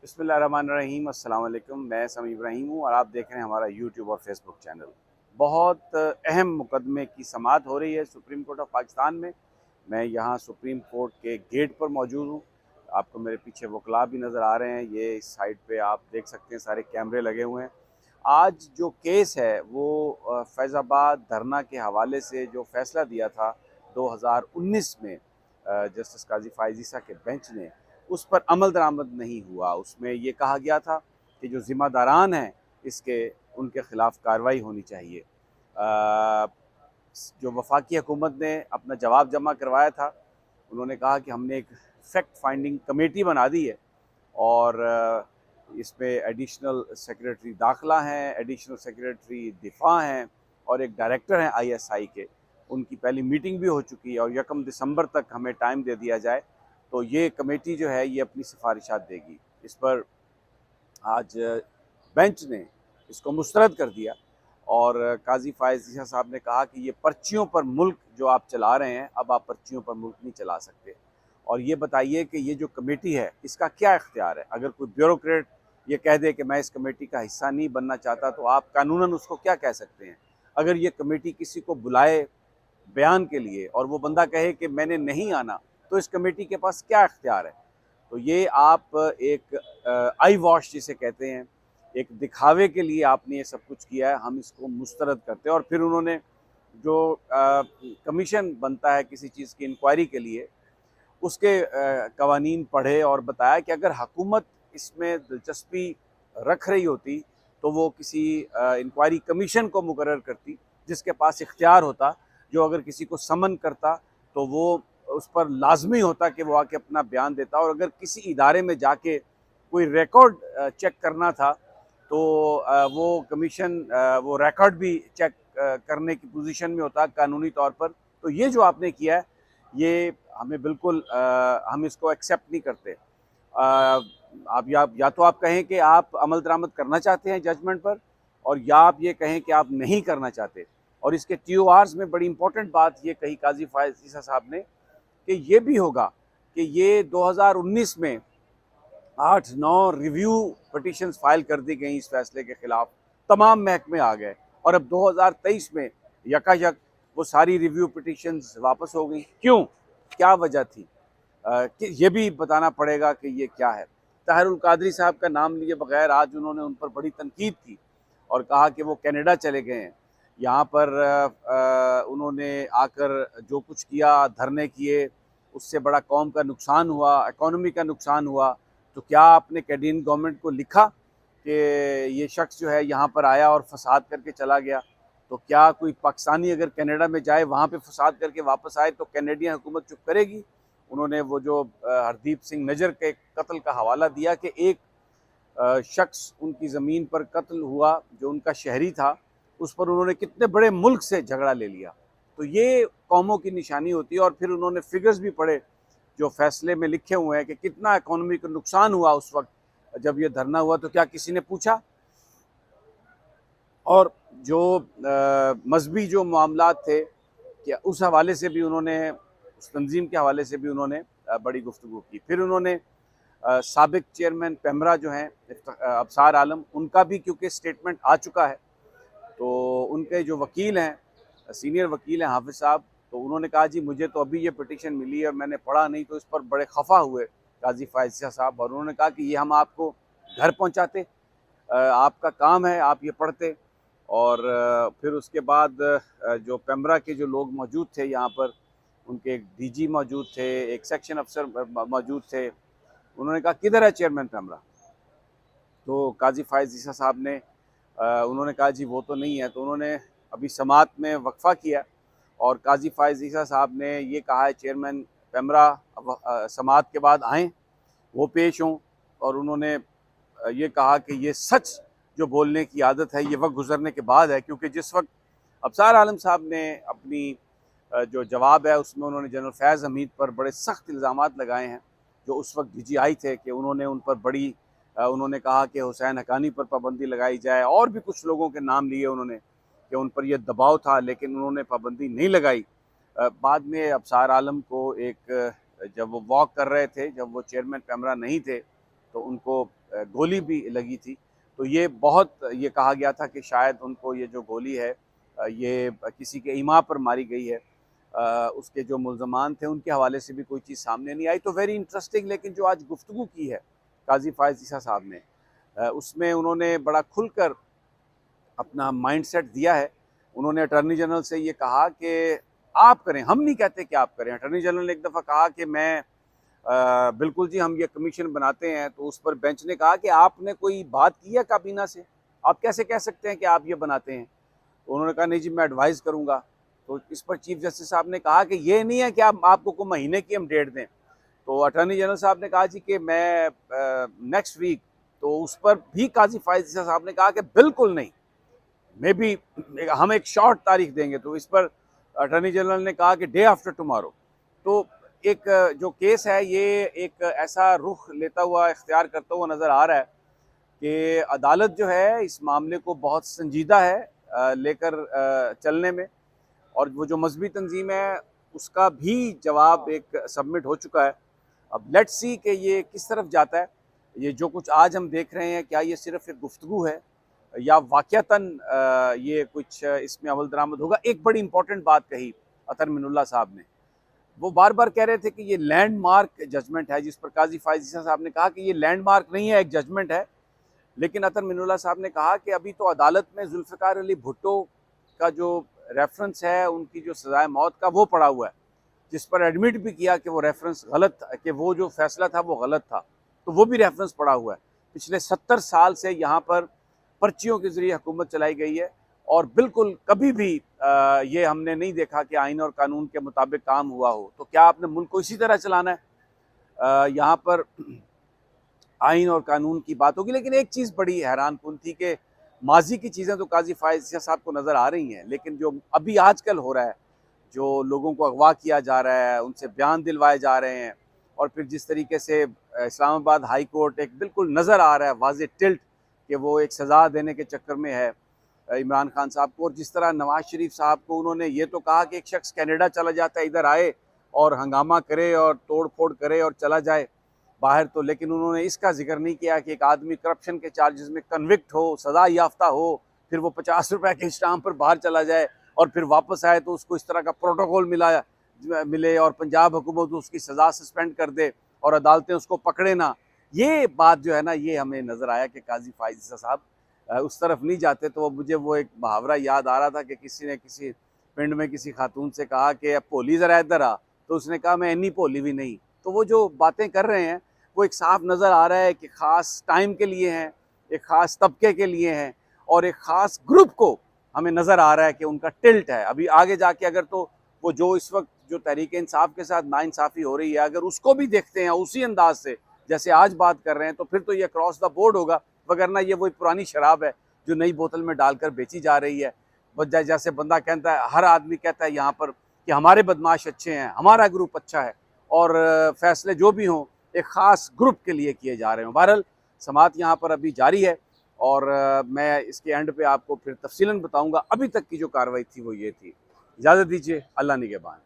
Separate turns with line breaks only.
بسم اللہ الرحمن الرحیم، السلام علیکم۔ میں سمیع ابراہیم ہوں اور آپ دیکھ رہے ہیں ہمارا یوٹیوب اور فیس بک چینل۔ بہت اہم مقدمے کی سماعت ہو رہی ہے سپریم کورٹ آف پاکستان میں۔ میں یہاں سپریم کورٹ کے گیٹ پر موجود ہوں۔ آپ کو میرے پیچھے وکلاء بھی نظر آ رہے ہیں، یہ اس سائڈ پہ آپ دیکھ سکتے ہیں سارے کیمرے لگے ہوئے ہیں۔ آج جو کیس ہے وہ فیض آباد دھرنا کے حوالے سے جو فیصلہ دیا تھا 2019 میں جسٹس قاضی فائز عیسیٰ کے بینچ نے، اس پر عمل درآمد نہیں ہوا۔ اس میں یہ کہا گیا تھا کہ جو ذمہ داران ہیں اس کے ان کے خلاف کارروائی ہونی چاہیے۔ جو وفاقی حکومت نے اپنا جواب جمع کروایا تھا، انہوں نے کہا کہ ہم نے ایک فیکٹ فائنڈنگ کمیٹی بنا دی ہے اور اس میں ایڈیشنل سیکریٹری داخلہ ہیں، ایڈیشنل سیکریٹری دفاع ہیں اور ایک ڈائریکٹر ہیں ISI کے۔ ان کی پہلی میٹنگ بھی ہو چکی ہے اور 1 دسمبر تک ہمیں ٹائم دے دیا جائے تو یہ کمیٹی جو ہے یہ اپنی سفارشات دے گی۔ اس پر آج بینچ نے اس کو مسترد کر دیا اور قاضی فائز عیسیٰ صاحب نے کہا کہ یہ پرچیوں پر ملک جو آپ چلا رہے ہیں، اب آپ پرچیوں پر ملک نہیں چلا سکتے، اور یہ بتائیے کہ یہ جو کمیٹی ہے اس کا کیا اختیار ہے۔ اگر کوئی بیوروکریٹ یہ کہہ دے کہ میں اس کمیٹی کا حصہ نہیں بننا چاہتا تو آپ قانوناً اس کو کیا کہہ سکتے ہیں۔ اگر یہ کمیٹی کسی کو بلائے بیان کے لیے اور وہ بندہ کہے کہ میں نے نہیں آنا، تو اس کمیٹی کے پاس کیا اختیار ہے۔ تو یہ آپ ایک آئی واش جسے کہتے ہیں، ایک دکھاوے کے لیے آپ نے یہ سب کچھ کیا ہے، ہم اس کو مسترد کرتے ہیں۔ اور پھر انہوں نے جو کمیشن بنتا ہے کسی چیز کی انکوائری کے لیے، اس کے قوانین پڑھے اور بتایا کہ اگر حکومت اس میں دلچسپی رکھ رہی ہوتی تو وہ کسی انکوائری کمیشن کو مقرر کرتی جس کے پاس اختیار ہوتا، جو اگر کسی کو سمن کرتا تو وہ اس پر لازمی ہوتا کہ وہ آ کے اپنا بیان دیتا، اور اگر کسی ادارے میں جا کے کوئی ریکارڈ چیک کرنا تھا تو وہ کمیشن وہ ریکارڈ بھی چیک کرنے کی پوزیشن میں ہوتا قانونی طور پر۔ تو یہ جو آپ نے کیا ہے یہ ہمیں بالکل ہم اس کو ایکسیپٹ نہیں کرتے۔ آپ یا تو آپ کہیں کہ آپ عمل درآمد کرنا چاہتے ہیں ججمنٹ پر، اور یا آپ یہ کہیں کہ آپ نہیں کرنا چاہتے۔ اور اس کے TORs میں بڑی امپورٹنٹ بات یہ کہی قاضی فائز عیسیٰ صاحب نے کہ یہ بھی ہوگا کہ یہ 2019 میں 8-9 ریویو پٹیشنز فائل کر دی گئیں اس فیصلے کے خلاف، تمام محکمے آ گئے، اور اب 2023 میں یکایک وہ ساری ریویو پٹیشنز واپس ہو گئیں۔ کیوں؟ کیا وجہ تھی؟ کہ یہ بھی بتانا پڑے گا کہ یہ کیا ہے۔ طاہر القادری صاحب کا نام لیے بغیر آج انہوں نے ان پر بڑی تنقید کی اور کہا کہ وہ کینیڈا چلے گئے ہیں۔ یہاں پر انہوں نے آ کر جو کچھ کیا، دھرنے کیے، اس سے بڑا قوم کا نقصان ہوا، اکانومی کا نقصان ہوا۔ تو کیا آپ نے کینیڈین گورنمنٹ کو لکھا کہ یہ شخص جو ہے یہاں پر آیا اور فساد کر کے چلا گیا؟ تو کیا کوئی پاکستانی اگر کینیڈا میں جائے وہاں پہ فساد کر کے واپس آئے تو کینیڈین حکومت چپ کرے گی؟ انہوں نے وہ جو ہردیپ سنگھ نجر کے قتل کا حوالہ دیا کہ ایک شخص ان کی زمین پر قتل ہوا جو ان کا شہری تھا، اس پر انہوں نے کتنے بڑے ملک سے جھگڑا لے لیا۔ تو یہ قوموں کی نشانی ہوتی ہے۔ اور پھر انہوں نے فگرز بھی پڑھے جو فیصلے میں لکھے ہوئے ہیں کہ کتنا اکانومی کو نقصان ہوا اس وقت جب یہ دھرنا ہوا، تو کیا کسی نے پوچھا؟ اور جو مذہبی جو معاملات تھے کہ اس حوالے سے بھی انہوں نے، اس تنظیم کے حوالے سے بھی انہوں نے بڑی گفتگو کی۔ پھر انہوں نے سابق چیئرمین پیمرا جو ہیں ابصار عالم، ان کا بھی کیونکہ سٹیٹمنٹ آ چکا ہے، تو ان کے جو وکیل ہیں، سینئر وکیل ہیں حافظ صاحب، تو انہوں نے کہا جی مجھے تو ابھی یہ پٹیشن ملی ہے اور میں نے پڑھا نہیں، تو اس پر بڑے خفا ہوئے قاضی فائز عیسیٰ صاحب، اور انہوں نے کہا کہ یہ ہم آپ کو گھر پہنچاتے، آپ کا کام ہے آپ یہ پڑھتے۔ اور پھر اس کے بعد جو پیمرا کے جو لوگ موجود تھے یہاں پر، ان کے ایک DG موجود تھے، ایک سیکشن افسر موجود تھے، انہوں نے کہا کدھر ہے چیئرمین پیمرا؟ تو قاضی فائز عیسیٰ صاحب نے انہوں نے کہا جی وہ تو نہیں ہے۔ تو انہوں نے ابھی سماعت میں وقفہ کیا اور قاضی فائز عیسیٰ صاحب نے یہ کہا ہے چیئرمین پیمرا سماعت کے بعد آئیں، وہ پیش ہوں، اور انہوں نے یہ کہا کہ یہ سچ جو بولنے کی عادت ہے یہ وقت گزرنے کے بعد ہے، کیونکہ جس وقت ابصار عالم صاحب نے اپنی جو جواب ہے اس میں انہوں نے جنرل فیض حمید پر بڑے سخت الزامات لگائے ہیں، جو اس وقت DGI تھے، کہ انہوں نے ان پر بڑی انہوں نے کہا کہ حسین حقانی پر پابندی لگائی جائے، اور بھی کچھ لوگوں کے نام لیے انہوں نے کہ ان پر یہ دباؤ تھا، لیکن انہوں نے پابندی نہیں لگائی۔ بعد میں ابصار عالم کو ایک جب وہ واک کر رہے تھے، جب وہ چیئرمین پیمرا نہیں تھے، تو ان کو گولی بھی لگی تھی. تو یہ بہت یہ کہا گیا تھا کہ شاید ان کو یہ جو گولی ہے یہ کسی کے ایما پر ماری گئی ہے. اس کے جو ملزمان تھے ان کے حوالے سے بھی کوئی چیز سامنے نہیں آئی. تو ویری انٹرسٹنگ. لیکن جو آج گفتگو کی ہے قاضی فائز عیسیٰ صاحب نے، اس میں انہوں نے بڑا کھل کر اپنا مائنڈ سیٹ دیا ہے. انہوں نے اٹارنی جنرل سے یہ کہا کہ آپ کریں، ہم نہیں کہتے کہ آپ کریں. اٹارنی جنرل نے ایک دفعہ کہا کہ میں بالکل جی ہم یہ کمیشن بناتے ہیں. تو اس پر بینچ نے کہا کہ آپ نے کوئی بات کی ہے کابینہ سے، آپ کیسے کہہ سکتے ہیں کہ آپ یہ بناتے ہیں؟ تو انہوں نے کہا نہیں جی میں ایڈوائز کروں گا. تو اس پر چیف جسٹس صاحب نے کہا کہ یہ نہیں ہے کہ آپ کو کوئی مہینے کی ہم ڈیٹ دیں. تو اٹارنی جنرل صاحب نے کہا جی کہ میں نیکسٹ ویک. تو اس پر بھی قاضی فائز عیسیٰ صاحب نے کہا کہ بالکل نہیں، میں بھی ہم ایک شارٹ تاریخ دیں گے. تو اس پر اٹارنی جنرل نے کہا کہ ڈے آفٹر ٹمارو. تو ایک جو کیس ہے یہ ایک ایسا رخ لیتا ہوا اختیار کرتا ہوا نظر آ رہا ہے کہ عدالت جو ہے اس معاملے کو بہت سنجیدہ ہے لے کر چلنے میں. اور وہ جو مذہبی تنظیم ہے اس کا بھی جواب ایک سبمٹ ہو چکا ہے. اب لیٹ سی کہ یہ کس طرف جاتا ہے. یہ جو کچھ آج ہم دیکھ رہے ہیں کیا یہ صرف ایک گفتگو ہے یا واقعتاً یہ کچھ اس میں عمل درآمد ہوگا. ایک بڑی امپورٹنٹ بات کہی عطر من اللہ صاحب نے، وہ بار بار کہہ رہے تھے کہ یہ لینڈ مارک ججمنٹ ہے، جس پر قاضی فائز عیسیٰ صاحب نے کہا کہ یہ لینڈ مارک نہیں ہے، ایک ججمنٹ ہے. لیکن عطر من اللہ صاحب نے کہا کہ ابھی تو عدالت میں ذوالفقار علی بھٹو کا جو ریفرنس ہے ان کی جو سزائے موت کا وہ پڑا ہوا ہے، جس پر ایڈمٹ بھی کیا کہ وہ ریفرنس غلط تھا، کہ وہ جو فیصلہ تھا وہ غلط تھا. تو وہ بھی ریفرنس پڑا ہوا ہے. پچھلے 70 سال سے یہاں پر پرچیوں کے ذریعے حکومت چلائی گئی ہے اور بالکل کبھی بھی یہ ہم نے نہیں دیکھا کہ آئین اور قانون کے مطابق کام ہوا ہو. تو کیا آپ نے ملک کو اسی طرح چلانا ہے؟ یہاں پر آئین اور قانون کی بات ہوگی. لیکن ایک چیز بڑی حیران کن تھی کہ ماضی کی چیزیں تو قاضی فائز عیسیٰ صاحب کو نظر آ رہی ہیں، لیکن جو ابھی آج کل ہو رہا ہے، جو لوگوں کو اغوا کیا جا رہا ہے، ان سے بیان دلوائے جا رہے ہیں، اور پھر جس طریقے سے اسلام آباد ہائی کورٹ ایک بالکل نظر آ رہا ہے واضح ٹلٹ کہ وہ ایک سزا دینے کے چکر میں ہے عمران خان صاحب کو. اور جس طرح نواز شریف صاحب کو انہوں نے یہ تو کہا کہ ایک شخص کینیڈا چلا جاتا ہے، ادھر آئے اور ہنگامہ کرے اور توڑ پھوڑ کرے اور چلا جائے باہر. تو لیکن انہوں نے اس کا ذکر نہیں کیا کہ ایک آدمی کرپشن کے چارجز میں کنوکٹ ہو، سزا یافتہ ہو، پھر وہ 50 روپے کے اسٹامپ پر باہر چلا جائے اور پھر واپس آئے تو اس کو اس طرح کا پروٹوکول ملے اور پنجاب حکومت اس کی سزا سسپینڈ کر دے اور عدالتیں اس کو پکڑے نہ. یہ بات جو ہے نا، یہ ہمیں نظر آیا کہ قاضی فائز عیسیٰ صاحب اس طرف نہیں جاتے. تو مجھے وہ ایک محاورہ یاد آ رہا تھا کہ کسی نے کسی پنڈ میں کسی خاتون سے کہا کہ بھولی ذرا ادھر آ، تو اس نے کہا میں انی بھولی بھی نہیں. تو وہ جو باتیں کر رہے ہیں وہ ایک صاف نظر آ رہا ہے کہ خاص ٹائم کے لیے ہیں، ایک خاص طبقے کے لیے ہیں اور ایک خاص گروپ کو ہمیں نظر آ رہا ہے کہ ان کا ٹلٹ ہے. ابھی آگے جا کے اگر تو وہ جو اس وقت جو تحریک انصاف کے ساتھ ناانصافی ہو رہی ہے اگر اس کو بھی دیکھتے ہیں اسی انداز سے جیسے آج بات کر رہے ہیں تو پھر تو یہ اکراس دا بورڈ ہوگا، وگرنہ یہ وہی پرانی شراب ہے جو نئی بوتل میں ڈال کر بیچی جا رہی ہے. جیسے بندہ کہتا ہے، ہر آدمی کہتا ہے یہاں پر کہ ہمارے بدماش اچھے ہیں، ہمارا گروپ اچھا ہے اور فیصلے جو بھی ہوں ایک خاص گروپ کے لیے کیے جا رہے ہوں. بہرحال سماعت یہاں پر ابھی جاری ہے اور میں اس کے اینڈ پہ آپ کو پھر تفصیلاً بتاؤں گا. ابھی تک کی جو کارروائی تھی وہ یہ تھی. اجازت دیجیے، اللہ نگہبان.